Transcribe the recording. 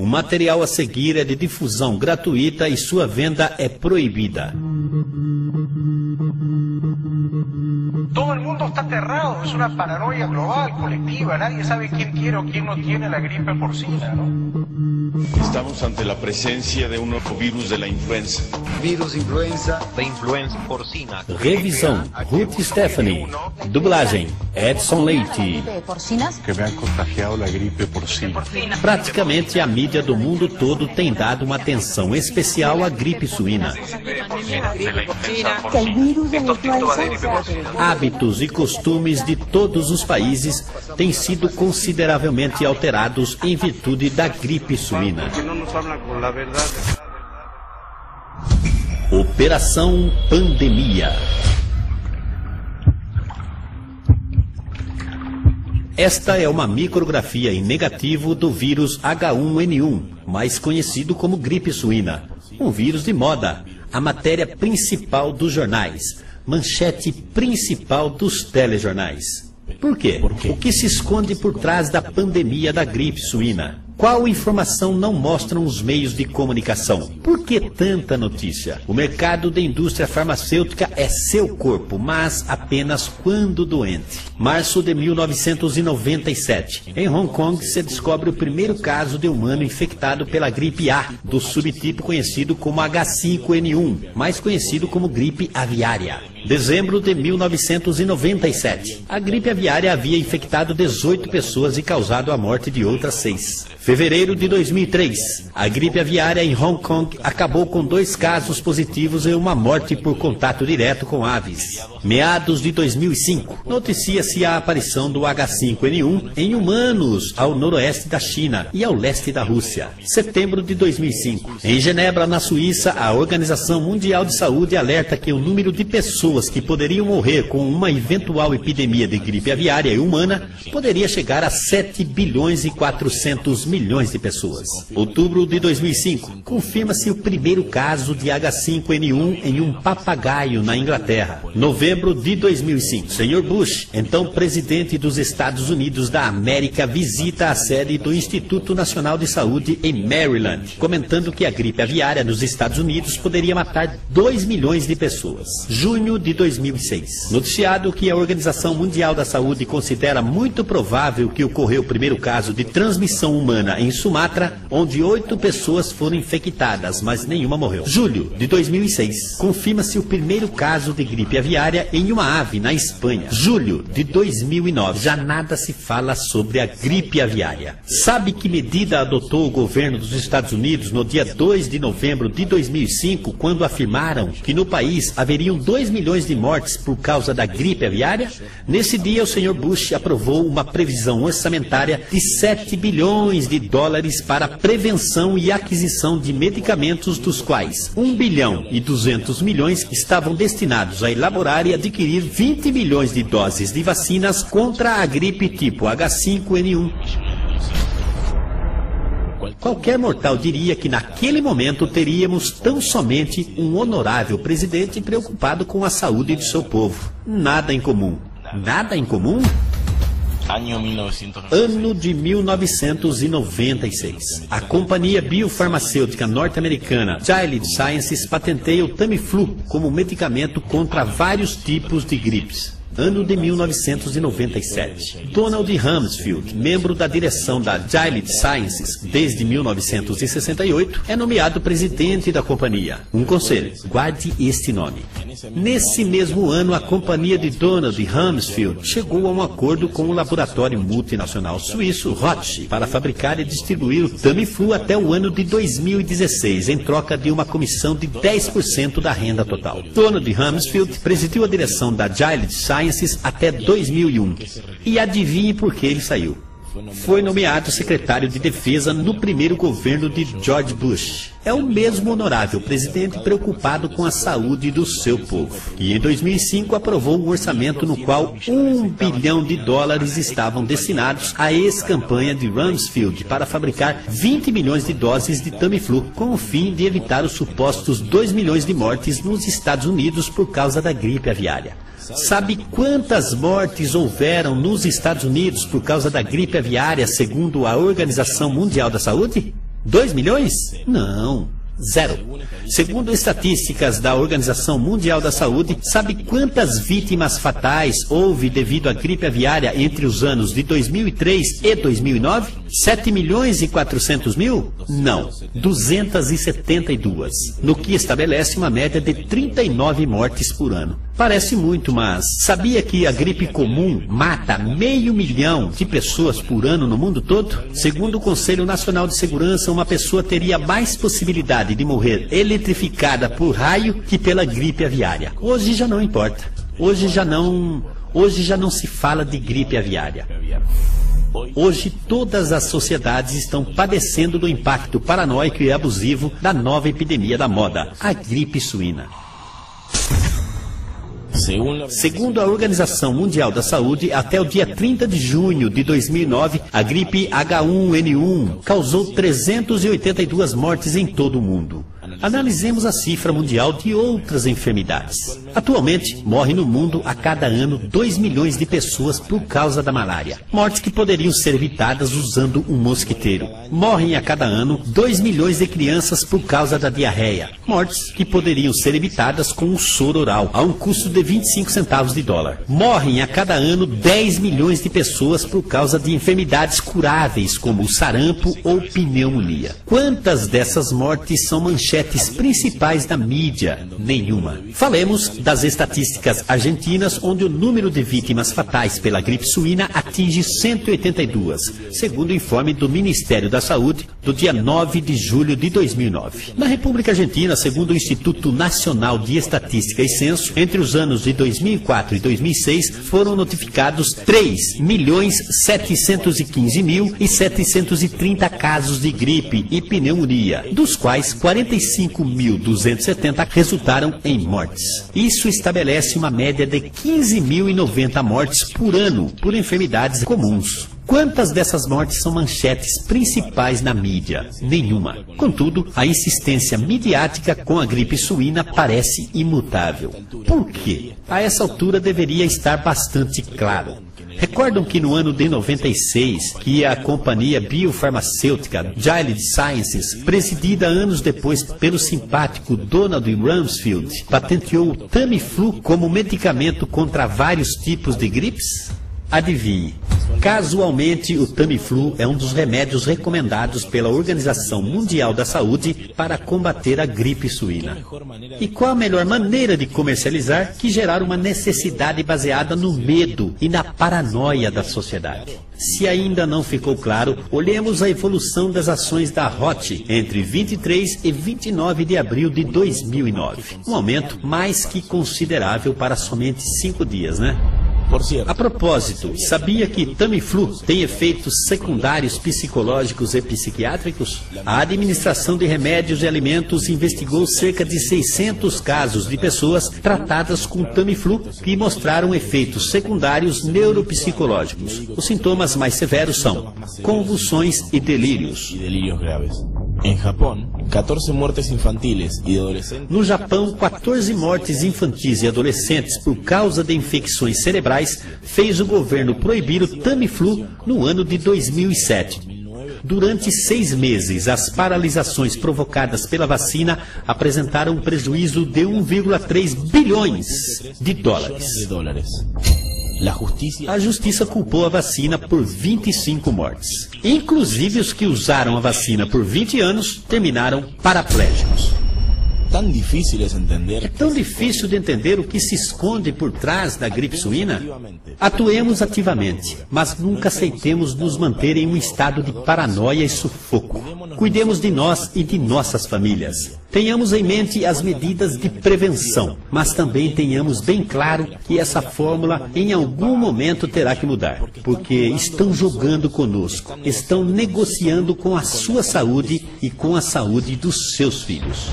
O material a seguir é de difusão gratuita e sua venda é proibida. Todo el mundo está aterrado, es una paranoia global, colectiva, nadie sabe quién tiene o quién no tiene la gripe porcina, ¿no? Estamos ante la presencia de un nuevo virus de la influenza. Virus influenza. Da influenza porcina. Revisão, Ruth Stephanie. Dublagem, Edson Leite. Que me han contagiado la gripe porcina. Praticamente a mídia do mundo todo tem dado uma atenção especial à gripe suína. Hábitos e costumes de todos os países têm sido consideravelmente alterados em virtude da gripe suína. Operação Pandemia. Esta é uma micrografia em negativo do vírus H1N1, mais conhecido como gripe suína. Um vírus de moda, a matéria principal dos jornais, manchete principal dos telejornais. Por quê? O que se esconde por trás da pandemia da gripe suína? Qual informação não mostram os meios de comunicação? Por que tanta notícia? O mercado da indústria farmacêutica é seu corpo, mas apenas quando doente. Março de 1997. Em Hong Kong se descobre o primeiro caso de humano infectado pela gripe A, do subtipo conhecido como H5N1, mais conhecido como gripe aviária. Dezembro de 1997. A gripe aviária havia infectado 18 pessoas e causado a morte de outras 6. Fevereiro de 2003. A gripe aviária em Hong Kong acabou com 2 casos positivos e uma morte por contato direto com aves. Meados de 2005. Noticia-se a aparição do H5N1 em humanos ao noroeste da China e ao leste da Rússia. Setembro de 2005. Em Genebra, na Suíça, a Organização Mundial de Saúde alerta que o número de pessoas que poderiam morrer com uma eventual epidemia de gripe aviária e humana poderia chegar a 7 bilhões e 400 milhões de pessoas. Outubro de 2005. Confirma-se o primeiro caso de H5N1 em um papagaio na Inglaterra. Novembro de 2005. Sr. Bush, então presidente dos Estados Unidos da América, visita a sede do Instituto Nacional de Saúde em Maryland, comentando que a gripe aviária nos Estados Unidos poderia matar 2 milhões de pessoas. Junho de 2006. Noticiado que a Organização Mundial da Saúde considera muito provável que ocorreu o primeiro caso de transmissão humana em Sumatra, onde 8 pessoas foram infectadas, mas nenhuma morreu. Julho de 2006. Confirma-se o primeiro caso de gripe aviária em uma ave na Espanha. Julho de 2009. Já nada se fala sobre a gripe aviária. Sabe que medida adotou o governo dos Estados Unidos no dia 2 de novembro de 2005, quando afirmaram que no país haveriam 2 milhões de mortes por causa da gripe aviária? Nesse dia, o Sr. Bush aprovou uma previsão orçamentária de 7 bilhões de dólares para prevenção e aquisição de medicamentos, dos quais 1 bilhão e 200 milhões estavam destinados a elaborar e adquirir 20 milhões de doses de vacinas contra a gripe tipo H5N1. Qualquer mortal diria que naquele momento teríamos tão somente um honorável presidente preocupado com a saúde de seu povo. Nada em comum. Nada em comum? Ano de 1996. A companhia biofarmacêutica norte-americana Gilead Sciences patenteia o Tamiflu como medicamento contra vários tipos de gripes. Ano de 1997. Donald Rumsfeld, membro da direção da Gilead Sciences desde 1968, é nomeado presidente da companhia. Um conselho: guarde este nome. Nesse mesmo ano, a companhia de Donald Rumsfeld chegou a um acordo com o laboratório multinacional suíço Roche para fabricar e distribuir o Tamiflu até o ano de 2016, em troca de uma comissão de 10% da renda total. Donald Rumsfeld presidiu a direção da Gilead Sciences até 2001. E adivinhe por que ele saiu. Foi nomeado secretário de Defesa no primeiro governo de George Bush. É o mesmo honorável presidente preocupado com a saúde do seu povo. E em 2005 aprovou um orçamento no qual 1 bilhão de dólares estavam destinados à ex-campanha de Rumsfeld para fabricar 20 milhões de doses de Tamiflu, com o fim de evitar os supostos 2 milhões de mortes nos Estados Unidos por causa da gripe aviária. Sabe quantas mortes houveram nos Estados Unidos por causa da gripe aviária, segundo a Organização Mundial da Saúde? 2 milhões? Não. 0. Segundo estatísticas da Organização Mundial da Saúde, sabe quantas vítimas fatais houve devido à gripe aviária entre os anos de 2003 e 2009? 7 milhões e 400 mil? Não, 272, no que estabelece uma média de 39 mortes por ano. Parece muito, mas sabia que a gripe comum mata 500 mil de pessoas por ano no mundo todo? Segundo o Conselho Nacional de Segurança, uma pessoa teria mais possibilidade de morrer eletrificada por raio que pela gripe aviária. Hoje já não importa. Hoje já não se fala de gripe aviária. Hoje todas as sociedades estão padecendo do impacto paranoico e abusivo da nova epidemia da moda, a gripe suína. Segundo a Organização Mundial da Saúde, até o dia 30 de junho de 2009, a gripe H1N1 causou 382 mortes em todo o mundo. Analisemos a cifra mundial de outras enfermidades. Atualmente, morrem no mundo a cada ano 2 milhões de pessoas por causa da malária. Mortes que poderiam ser evitadas usando um mosquiteiro. Morrem a cada ano 2 milhões de crianças por causa da diarreia. Mortes que poderiam ser evitadas com um soro oral, a um custo de 25 centavos de dólar. Morrem a cada ano 10 milhões de pessoas por causa de enfermidades curáveis, como o sarampo ou pneumonia. Quantas dessas mortes são manchetes principais da mídia? Nenhuma. Falemos das estatísticas argentinas, onde o número de vítimas fatais pela gripe suína atinge 182, segundo o informe do Ministério da Saúde do dia 9 de julho de 2009. Na República Argentina, segundo o Instituto Nacional de Estatística e Censo, entre os anos de 2004 e 2006 foram notificados 3.715.730 casos de gripe e pneumonia, dos quais 45.270 resultaram em mortes. Isso estabelece uma média de 15.090 mortes por ano por enfermidades comuns. Quantas dessas mortes são manchetes principais na mídia? Nenhuma. Contudo, a insistência midiática com a gripe suína parece imutável. Por quê? A essa altura deveria estar bastante claro. Recordam que no ano de 96, que a companhia biofarmacêutica Gilead Sciences, presidida anos depois pelo simpático Donald Rumsfeld, patenteou o Tamiflu como medicamento contra vários tipos de gripes? Adivinhe. Casualmente, o Tamiflu é um dos remédios recomendados pela Organização Mundial da Saúde para combater a gripe suína. E qual a melhor maneira de comercializar que gerar uma necessidade baseada no medo e na paranoia da sociedade? Se ainda não ficou claro, olhemos a evolução das ações da Roche entre 23 e 29 de abril de 2009. Um aumento mais que considerável para somente 5 dias, né? A propósito, sabia que Tamiflu tem efeitos secundários psicológicos e psiquiátricos? A Administração de Remédios e Alimentos investigou cerca de 600 casos de pessoas tratadas com Tamiflu que mostraram efeitos secundários neuropsicológicos. Os sintomas mais severos são convulsões e delírios. No Japão, 14 mortes infantis e adolescentes por causa de infecções cerebrais fez o governo proibir o Tamiflu no ano de 2007. Durante 6 meses, as paralisações provocadas pela vacina apresentaram um prejuízo de 1,3 bilhões de dólares. A justiça culpou a vacina por 25 mortes. Inclusive os que usaram a vacina por 20 anos terminaram paraplégicos. É tão difícil de entender o que se esconde por trás da gripe suína? Atuemos ativamente, mas nunca aceitemos nos manter em um estado de paranoia e sufoco. Cuidemos de nós e de nossas famílias. Tenhamos em mente as medidas de prevenção, mas também tenhamos bem claro que essa fórmula em algum momento terá que mudar, porque estão jogando conosco, estão negociando com a sua saúde e com a saúde dos seus filhos.